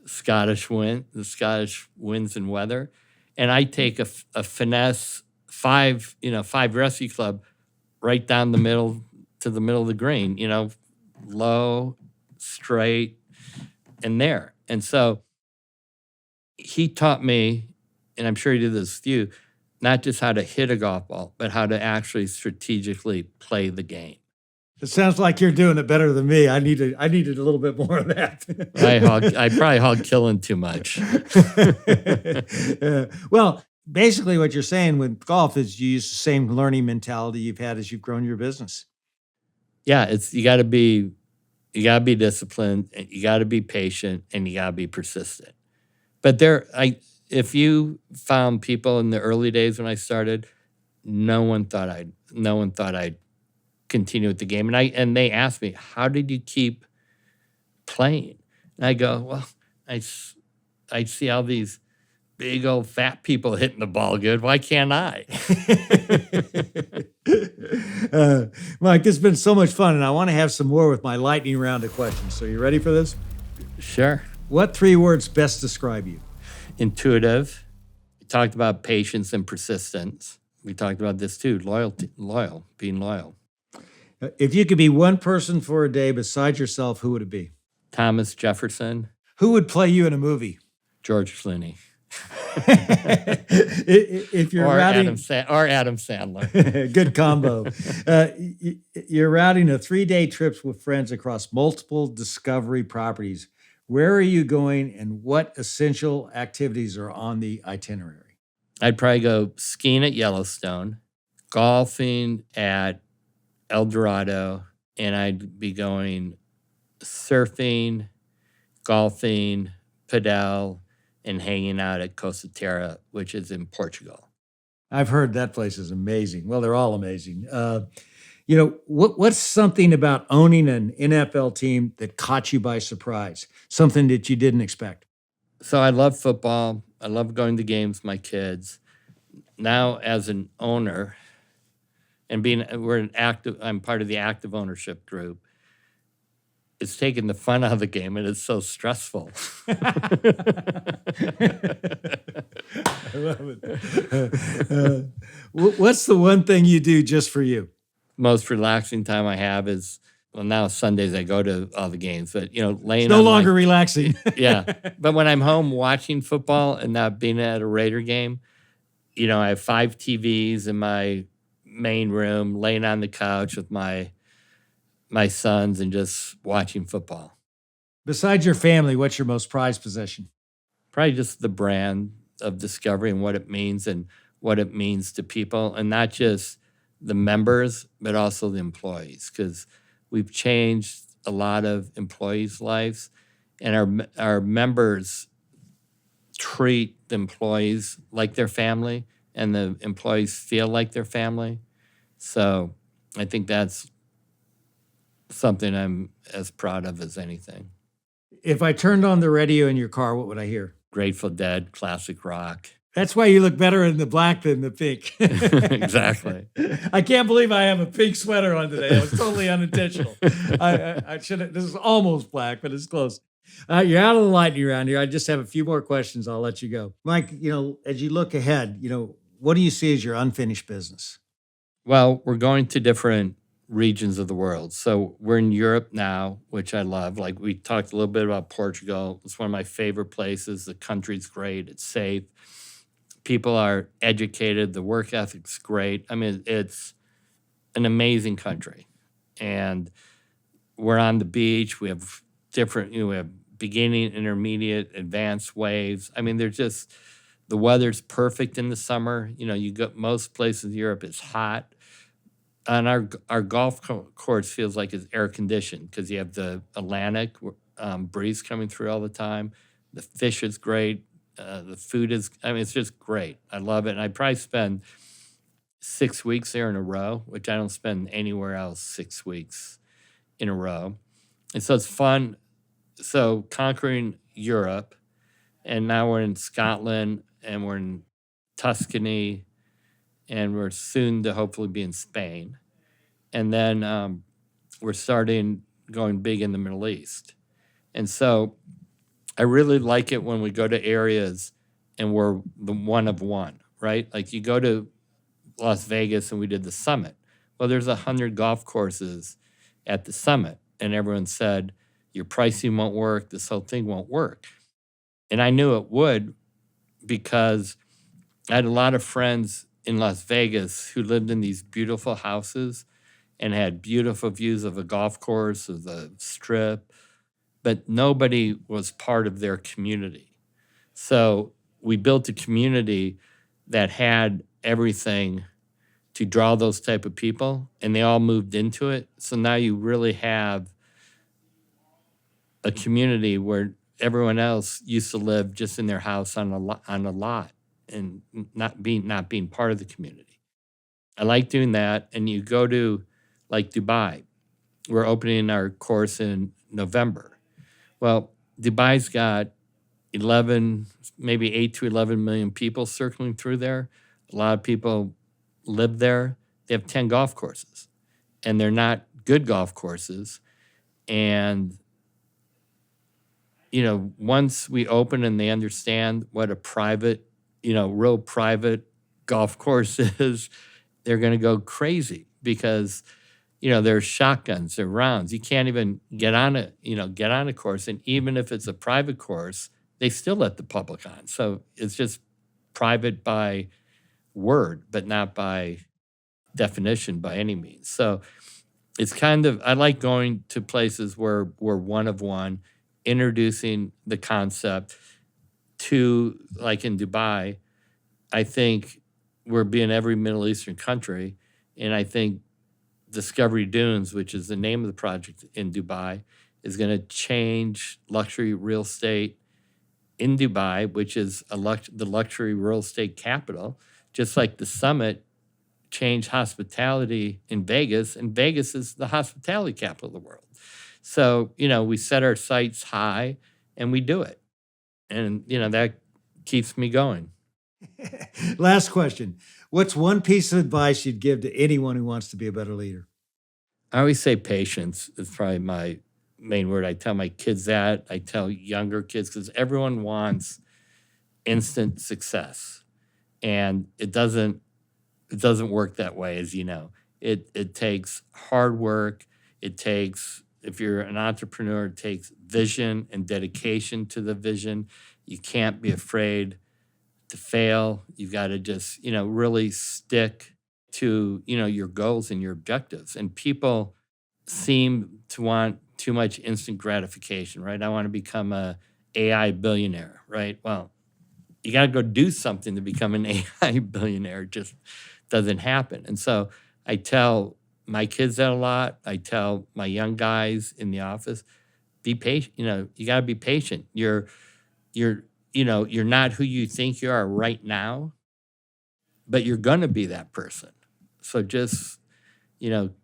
Scottish winds and weather. And I take a finesse 5 rescue club right down the middle to the middle of the green, low, straight, and there. And so he taught me, and I'm sure he did this with you, not just how to hit a golf ball, but how to actually strategically play the game. It sounds like you're doing it better than me. I needed a little bit more of that. I probably hog killing too much. Well, basically what you're saying with golf is you use the same learning mentality you've had as you've grown your business. Yeah, you got to be disciplined, and you got to be patient, and you got to be persistent. But if you found people in the early days when I started, no one thought I'd continue with the game. And they asked me, how did you keep playing? And I go, well, I see all these big old fat people hitting the ball good. Why can't I? Mike, this has been so much fun, and I want to have some more with my lightning round of questions. So you ready for this? Sure. What 3 words best describe you? Intuitive. We talked about patience and persistence. We talked about this too, being loyal. If you could be one person for a day besides yourself, who would it be? Thomas Jefferson. Who would play you in a movie? George Clooney. If you're Adam Sandler. Good combo. You're routing a 3-day trip with friends across multiple Discovery properties. Where are you going, and what essential activities are on the itinerary? I'd probably go skiing at Yellowstone, golfing at El Dorado, and I'd be going surfing, golfing, padel, and hanging out at Costa Terra, which is in Portugal. I've heard that place is amazing. Well, they're all amazing. What's something about owning an NFL team that caught you by surprise? Something that you didn't expect? So I love football. I love going to games with my kids. Now, as an owner, and I'm part of the active ownership group. It's taken the fun out of the game, and it's so stressful. I love it. What's the one thing you do just for you? Most relaxing time I have is, well, now Sundays I go to all the games, but laying it's no longer relaxing. Yeah, but when I'm home watching football and not being at a Raider game, I have 5 TVs in my main room, laying on the couch with my sons and just watching football. Besides your family, what's your most prized possession? Probably just the brand of Discovery and what it means to people, and not just the members, but also the employees, because we've changed a lot of employees' lives, and our members treat the employees like their family, and the employees feel like their family. So I think that's something I'm as proud of as anything. If I turned on the radio in your car, what would I hear? Grateful Dead, classic rock. That's why you look better in the black than the pink. Exactly. I can't believe I have a pink sweater on today. It was totally unintentional. I should have. This is almost black, but it's close. You're out of the lightning round here. I just have a few more questions. I'll let you go. Mike, as you look ahead, what do you see as your unfinished business? Well, we're going to different regions of the world. So we're in Europe now, which I love. Like we talked a little bit about Portugal. It's one of my favorite places. The country's great. It's safe. People are educated. The work ethic's great. I mean, it's an amazing country. And we're on the beach. We have different, we have beginning, intermediate, advanced waves. I mean, the weather's perfect in the summer. You go most places in Europe, it's hot. And our golf course feels like it's air conditioned because you have the Atlantic breeze coming through all the time. The fish is great. The food is, it's just great. I love it. And I probably spend 6 weeks there in a row, which I don't spend anywhere else 6 weeks in a row. And so it's fun. So conquering Europe, and now we're in Scotland, and we're in Tuscany, and we're soon to hopefully be in Spain. And then we're starting going big in the Middle East. And so I really like it when we go to areas and we're the one of one, right? Like you go to Las Vegas and we did the summit. Well, there's 100 golf courses at the summit, and everyone said, your pricing won't work, this whole thing won't work. And I knew it would because I had a lot of friends in Las Vegas who lived in these beautiful houses and had beautiful views of a golf course, of the strip, but nobody was part of their community. So we built a community that had everything to draw those type of people, and they all moved into it. So now you really have a community where everyone else used to live just in their house on a lot and not being part of the community. I like doing that. And you go to like Dubai. We're opening our course in November. Well, Dubai's got 11, maybe 8 to 11 million people circling through there. A lot of people live there. They have 10 golf courses, and they're not good golf courses. And once we open and they understand what a private, real private golf course is, they're going to go crazy because, there's shotguns, there are rounds. You can't even get on a course. And even if it's a private course, they still let the public on. So it's just private by word, but not by definition by any means. So it's I like going to places where we're one of one, introducing the concept to, like in Dubai, I think we're being every Middle Eastern country. And I think Discovery Dunes, which is the name of the project in Dubai, is going to change luxury real estate in Dubai, which is the luxury real estate capital, just like the summit changed hospitality in Vegas, and Vegas is the hospitality capital of the world. So, we set our sights high and we do it. And, that keeps me going. Last question. What's one piece of advice you'd give to anyone who wants to be a better leader? I always say patience is probably my main word. I tell my kids that. I tell younger kids, because everyone wants instant success. And it doesn't work that way, as you know. It takes hard work. It takes, if you're an entrepreneur, it takes vision and dedication to the vision. You can't be afraid to fail. You've got to just, really stick to, your goals and your objectives. And people seem to want too much instant gratification, right? I want to become a AI billionaire, right? Well, you got to go do something to become an AI billionaire. It just doesn't happen. And so I tell my kids that a lot. I tell my young guys in the office, be patient. You got to be patient. You're you're not who you think you are right now, but you're going to be that person. So just,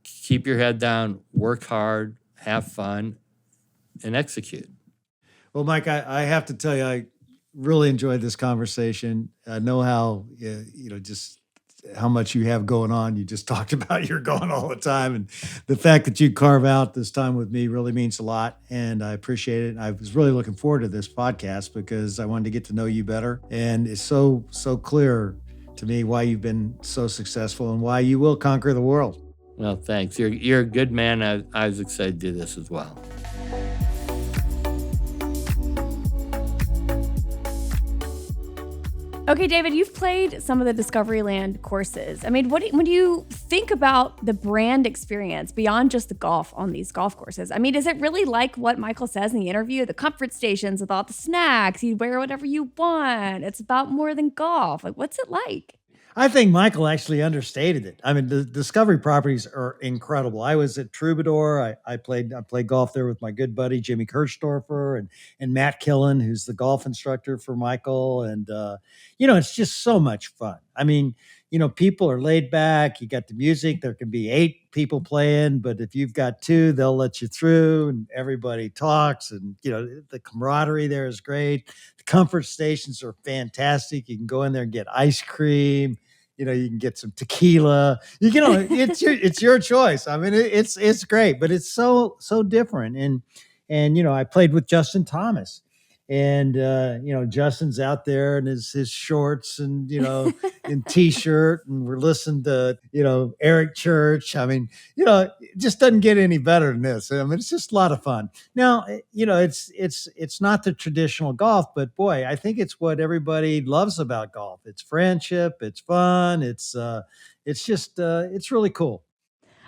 keep your head down, work hard, have fun, and execute. Well, Mike, I have to tell you, I really enjoyed this conversation. I know how, just how much you have going on. You just talked about you're going all the time. And the fact that you carve out this time with me really means a lot. And I appreciate it. I was really looking forward to this podcast because I wanted to get to know you better. And it's so clear to me why you've been so successful and why you will conquer the world. Well, thanks. You're a good man. I was excited to do this as well. Okay, David, you've played some of the Discoveryland courses. I mean, when you think about the brand experience beyond just the golf on these golf courses, I mean, is it really like what Michael says in the interview? The comfort stations with all the snacks, you wear whatever you want. It's about more than golf. Like, what's it like? I think Michael actually understated it. I mean, the Discovery properties are incredible. I was at Troubadour. I played golf there with my good buddy Jimmy Kirchdorfer and Matt Killen, who's the golf instructor for Michael. And it's just so much fun. I mean, people are laid back. You got the music. There can be 8 people playing, but if you've got 2, they'll let you through, and everybody talks. And the camaraderie there is great. The comfort stations are fantastic. You can go in there and get ice cream. You can get some tequila. It's your choice. I mean, it's great, but it's so different. And I played with Justin Thomas, and Justin's out there in his shorts and in t-shirt, and we're listening to Eric Church. I mean, it just doesn't get any better than this. I mean, it's just a lot of fun. Now, it's not the traditional golf, but boy, I think it's what everybody loves about golf. It's friendship, it's fun, it's really cool.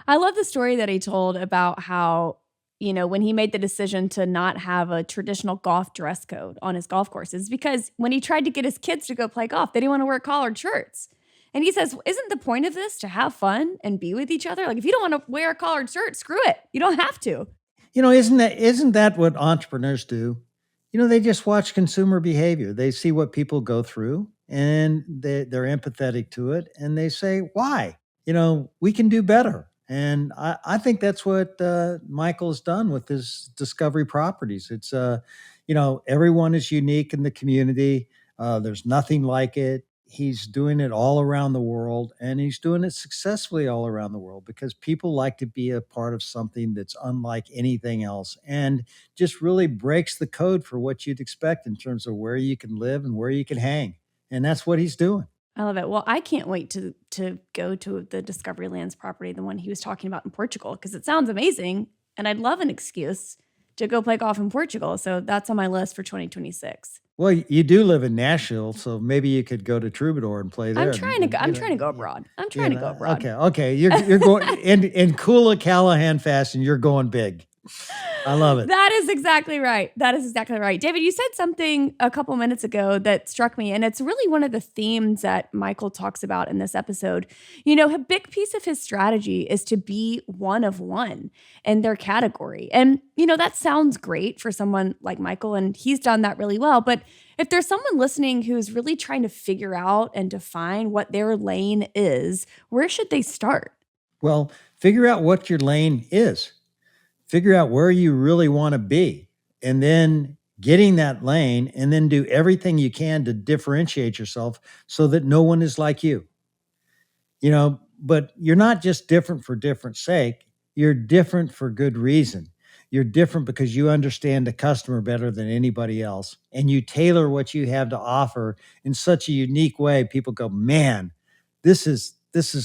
I love the story that he told about how, when he made the decision to not have a traditional golf dress code on his golf courses, because when he tried to get his kids to go play golf, they didn't want to wear collared shirts. And he says, isn't the point of this to have fun and be with each other? Like, if you don't want to wear a collared shirt, screw it. You don't have to. Isn't that what entrepreneurs do? They just watch consumer behavior. They see what people go through, and they're empathetic to it, and they say, why? We can do better. And I think that's what Michael's done with his Discovery properties. It's, everyone is unique in the community. There's nothing like it. He's doing it all around the world, and he's doing it successfully all around the world because people like to be a part of something that's unlike anything else and just really breaks the code for what you'd expect in terms of where you can live and where you can hang. And that's what he's doing. I love it. Well, I can't wait to go to the Discoveryland's property, the one he was talking about in Portugal, because it sounds amazing, and I'd love an excuse to go play golf in Portugal. So that's on my list for 2026. Well, you do live in Nashville, so maybe you could go to Troubadour and play there. I'm trying to go abroad. Okay. You're going in Kula Callahan fashion. You're going big. I love it. That is exactly right. David, you said something a couple minutes ago that struck me, and it's really one of the themes that Michael talks about in this episode. A big piece of his strategy is to be one of one in their category. And, that sounds great for someone like Michael, and he's done that really well. But if there's someone listening who's really trying to figure out and define what their lane is, where should they start? Well, figure out what your lane is. Figure out where you really want to be, and then getting that lane, and then do everything you can to differentiate yourself so that no one is like you. But you're not just different for different sake. You're different for good reason. You're different because you understand the customer better than anybody else, and you tailor what you have to offer in such a unique way. People go, man, this is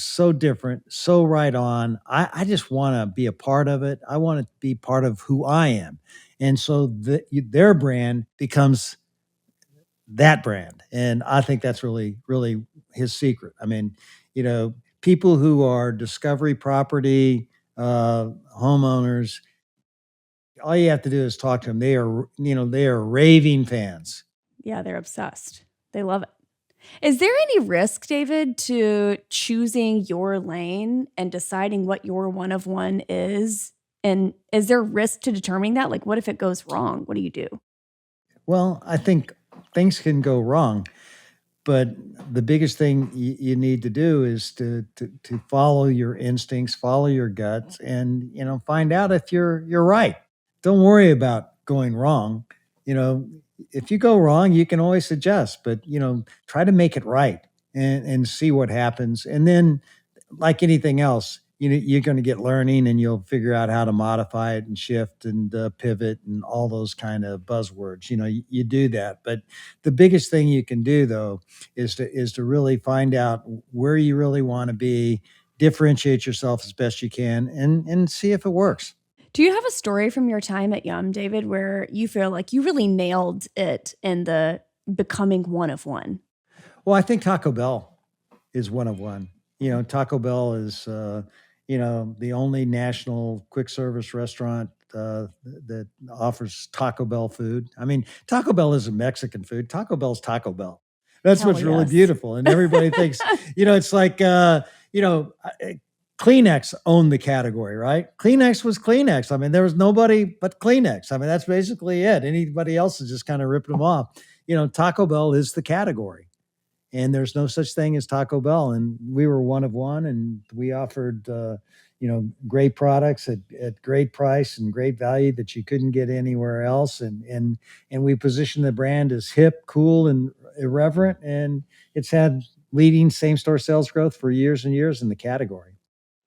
so different, so right on. I just want to be a part of it. I want to be part of who I am. And so their brand becomes that brand. And I think that's really, really his secret. I mean, people who are Discovery property homeowners, all you have to do is talk to them. They are raving fans. Yeah, they're obsessed. They love it. Is there any risk, David, to choosing your lane and deciding what your one of one is? And is there risk to determining that? Like, what if it goes wrong? What do you do? Well, I think things can go wrong, but the biggest thing you need to do is to follow your instincts, follow your guts, and find out if you're right. Don't worry about going wrong. You know, if you go wrong, you can always adjust, but try to make it right and see what happens. And then, like anything else, you're going to get learning, and you'll figure out how to modify it and shift and pivot and all those kind of buzzwords. You do that, but the biggest thing you can do though is to really find out where you really want to be, differentiate yourself as best you can, and see if it works. Do you have a story from your time at Yum, David, where you feel like you really nailed it in the becoming one of one? Well, I think Taco Bell is one of one. Taco Bell is, the only national quick service restaurant that offers Taco Bell food. I mean, Taco Bell isn't Mexican food. Taco Bell's Taco Bell. That's Hell what's really yes. beautiful. And everybody thinks, it's like, Kleenex owned the category, right? Kleenex was Kleenex. I mean, there was nobody but Kleenex. I mean, that's basically it. Anybody else is just kind of ripping them off. Taco Bell is the category, and there's no such thing as Taco Bell. And we were one of one, and we offered, great products at great price and great value that you couldn't get anywhere else. And we positioned the brand as hip, cool, and irreverent, and it's had leading same store sales growth for years and years in the category.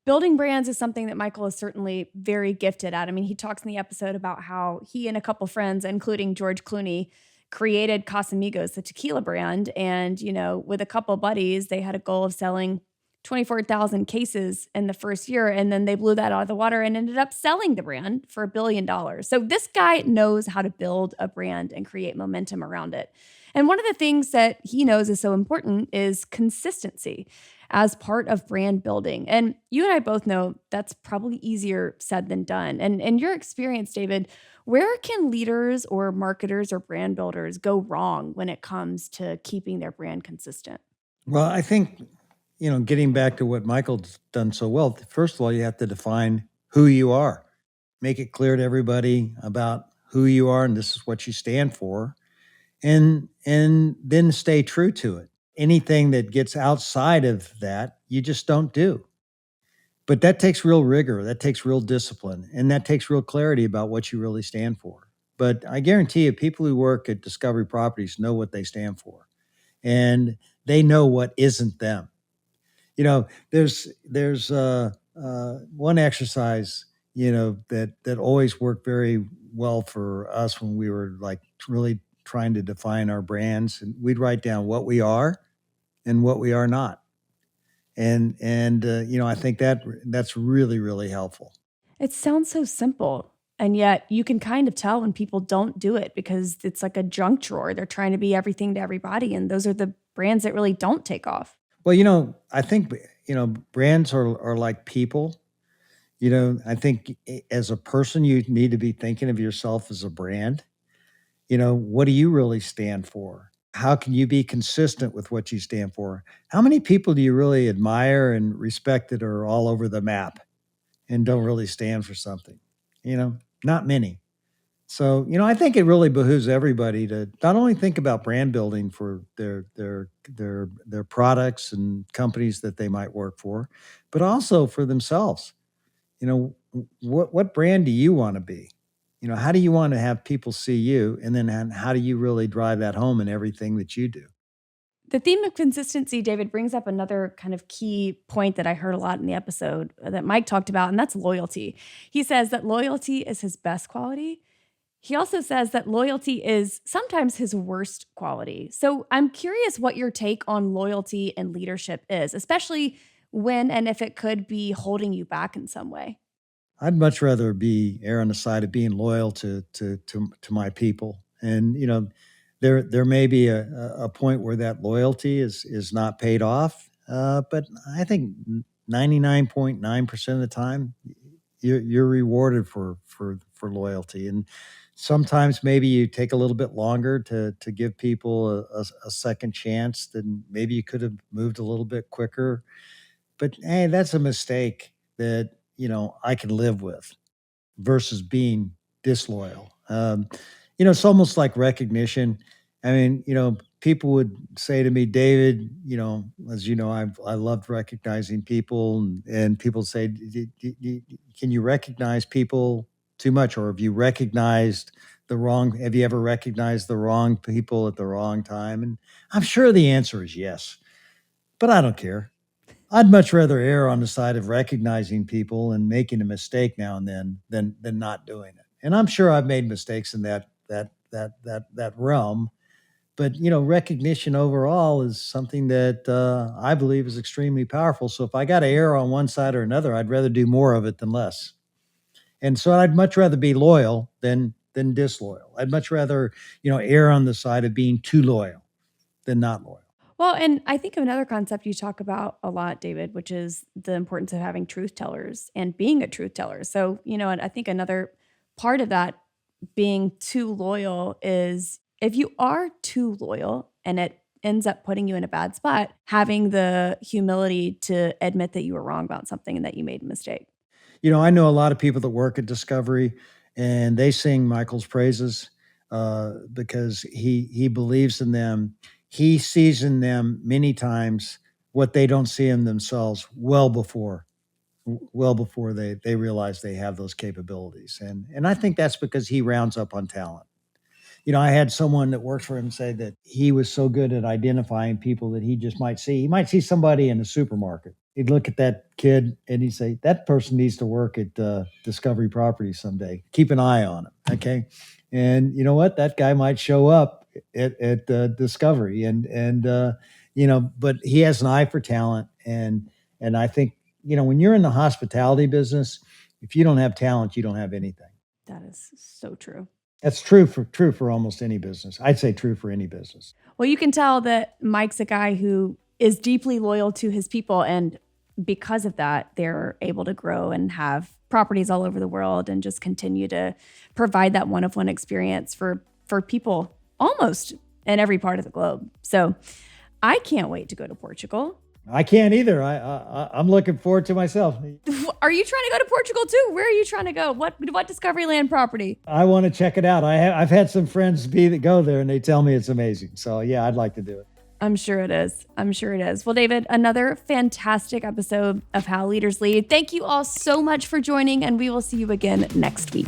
Building brands is something that Michael is certainly very gifted at. I mean, he talks in the episode about how he and a couple friends, including George Clooney, created Casamigos, the tequila brand. And, with a couple buddies, they had a goal of selling 24,000 cases in the first year. And then they blew that out of the water and ended up selling the brand for $1 billion. So this guy knows how to build a brand and create momentum around it. And one of the things that he knows is so important is consistency as part of brand building. And you and I both know that's probably easier said than done. And in your experience, David, where can leaders or marketers or brand builders go wrong when it comes to keeping their brand consistent? Well, I think, getting back to what Michael's done so well, first of all, you have to define who you are, make it clear to everybody about who you are and this is what you stand for, and then stay true to it. Anything that gets outside of that, you just don't do. But that takes real rigor, that takes real discipline, and that takes real clarity about what you really stand for. But I guarantee you, people who work at Discovery Properties know what they stand for, and they know what isn't them. There's one exercise that always worked very well for us when we were like really trying to define our brands, and we'd write down what we are and what we are not. And I think that's really, really helpful. It sounds so simple. And yet you can kind of tell when people don't do it because it's like a junk drawer. They're trying to be everything to everybody. And those are the brands that really don't take off. Well, I think brands are like people. I think as a person, you need to be thinking of yourself as a brand. What do you really stand for? How can you be consistent with what you stand for? How many people do you really admire and respect that are all over the map and don't really stand for something? Not many. So, I think it really behooves everybody to not only think about brand building for their products and companies that they might work for, but also for themselves. What brand do you want to be? How do you want to have people see you? And then how do you really drive that home in everything that you do? The theme of consistency, David, brings up another kind of key point that I heard a lot in the episode that Mike talked about, and that's loyalty. He says that loyalty is his best quality. He also says that loyalty is sometimes his worst quality. So I'm curious what your take on loyalty and leadership is, especially when and if it could be holding you back in some way. I'd much rather be err on the side of being loyal to my people. And there may be a point where that loyalty is not paid off, but I think 99.9% of the time you're rewarded for loyalty. And Sometimes maybe you take a little bit longer to give people a second chance. Then maybe you could have moved a little bit quicker. But hey, that's a mistake that I can live with versus being disloyal. It's almost like recognition. I mean, people would say to me, David, as you know, I loved recognizing people, and people say, can you recognize people too much, or have you ever recognized the wrong people at the wrong time? And I'm sure the answer is yes, but I don't care. I'd much rather err on the side of recognizing people and making a mistake now and then than not doing it. And I'm sure I've made mistakes in that realm. But recognition overall is something that I believe is extremely powerful. So if I got to err on one side or another, I'd rather do more of it than less. And so I'd much rather be loyal than disloyal. I'd much rather err on the side of being too loyal than not loyal. Well, and I think another concept you talk about a lot, David, which is the importance of having truth tellers and being a truth teller. So, and I think another part of that being too loyal is if you are too loyal and it ends up putting you in a bad spot, having the humility to admit that you were wrong about something and that you made a mistake. I know a lot of people that work at Discovery, and they sing Michael's praises because he believes in them. He sees in them many times what they don't see in themselves well before they realize they have those capabilities. And I think that's because he rounds up on talent. I had someone that worked for him say that he was so good at identifying people that he just might see. He might see somebody in a supermarket. He'd look at that kid and he'd say, that person needs to work at Discovery Properties someday. Keep an eye on him. Okay. And you know what? That guy might show up at Discovery but he has an eye for talent. And I think, when you're in the hospitality business, if you don't have talent, you don't have anything. That is so true. That's true for almost any business. I'd say true for any business. Well, you can tell that Mike's a guy who is deeply loyal to his people. And because of that, they're able to grow and have properties all over the world and just continue to provide that one-of-one experience for people almost in every part of the globe. So I can't wait to go to Portugal. I can't either. I'm looking forward to myself. Are you trying to go to Portugal too? Where are you trying to go? What Discovery Land property? I want to check it out. I've had some friends that go there and they tell me it's amazing. So yeah, I'd like to do it. I'm sure it is. Well, David, another fantastic episode of How Leaders Lead. Thank you all so much for joining, and we will see you again next week.